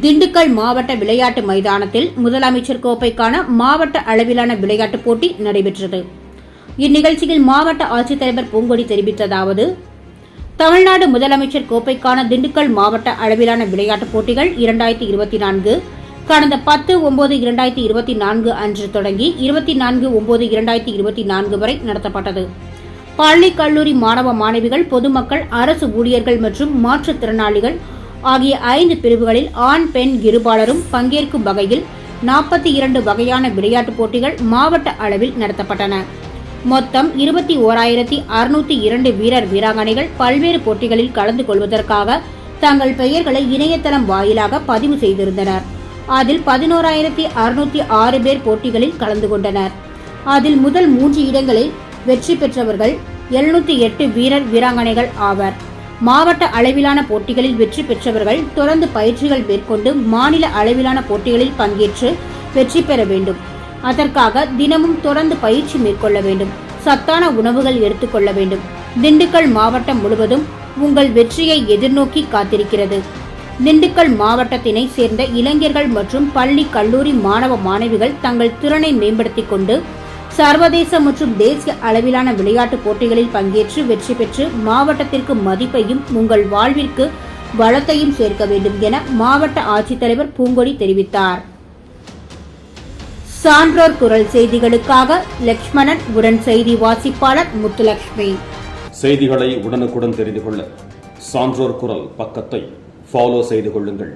திண்டுக்கல் மாவட்ட விளையாட்டு மைதானத்தில் முதலமைச்சர் கோப்பைக்கான மாவட்ட அளவிலான விளையாட்டுப் போட்டி நடைபெற்றது. இந்நிகழ்ச்சியில் மாவட்ட ஆட்சித்தலைவர் பூங்கொடி தெரிவித்ததாவது, தமிழ்நாடு முதலமைச்சர் கோப்பைக்கான திண்டுக்கல் மாவட்ட அளவிலான விளையாட்டுப் போட்டிகள் 2024 கடந்த 10/9/2024 அன்று தொடங்கி 24/9/2024 வரை நடத்தப்பட்டது. பள்ளி கல்லூரி மாணவ மாணவிகள், பொதுமக்கள், அரசு ஊழியர்கள் மற்றும் மாற்றுத்திறனாளிகள் ஆகிய 5 பிரிவுகளில் ஆண் பெண் இருபாலரும் பங்கேற்கும் வகையில் 42 வகையான விளையாட்டுப் போட்டிகள் மாவட்ட அளவில் நடத்தப்பட்டன. மொத்தம் 21,602 வீரர் வீராங்கனைகள் பல்வேறு போட்டிகளில் கலந்து கொள்வதற்காக தங்கள் பெயர்களை இணையதளம் வாயிலாக பதிவு செய்திருந்தனர். அதில் 11,606 பேர் போட்டிகளில் கலந்து கொண்டனர். அதில் முதல் 3 இடங்களில் வெற்றி பெற்றவர்கள் 708 வீரர் வீராங்கனைகள் ஆவர். மாவட்ட அளவிலான போட்டிகளில் வெற்றி பெற்றவர்கள் தொடர்ந்து பயிற்சிகள் மேற்கொண்டு மாநில அளவிலான போட்டிகளில் பங்கேற்று வெற்றி பெற வேண்டும். அதற்காக தினமும் தொடர்ந்து பயிற்சி மேற்கொள்ள வேண்டும். சத்தான உணவுகள் எடுத்துக்கொள்ள வேண்டும். திண்டுக்கல் மாவட்டம் முழுவதும் உங்கள் வெற்றியை எதிர்நோக்கி காத்திருக்கிறது. திண்டுக்கல் மாவட்டத்தினை சேர்ந்த இளைஞர்கள் மற்றும் பள்ளி கல்லூரி மாணவ மாணவிகள் தங்கள் திறனை மேம்படுத்திக் கொண்டு சர்வதேச மற்றும் தேசிய அளவிலான விளையாட்டுப் போட்டிகளில் பங்கேற்று வெற்றி பெற்று மாவட்டத்திற்கு மதிப்பையும் உங்கள் வாழ்விற்கு வளத்தையும் சேர்க்க வேண்டும் என மாவட்ட ஆட்சித்தலைவர் பூங்கொடி தெரிவித்தார். சான்றோர் குரல் செய்திகளுக்காக லட்சுமணன், உடன் செய்தி வாசிப்பாளர் முத்துலட்சுமி. செய்திகளை உடனுக்குடன் தெரிந்து கொள்ள சான்றோர் குரல் பக்கத்தை ஃபாலோ செய்து கொள்ளுங்கள்.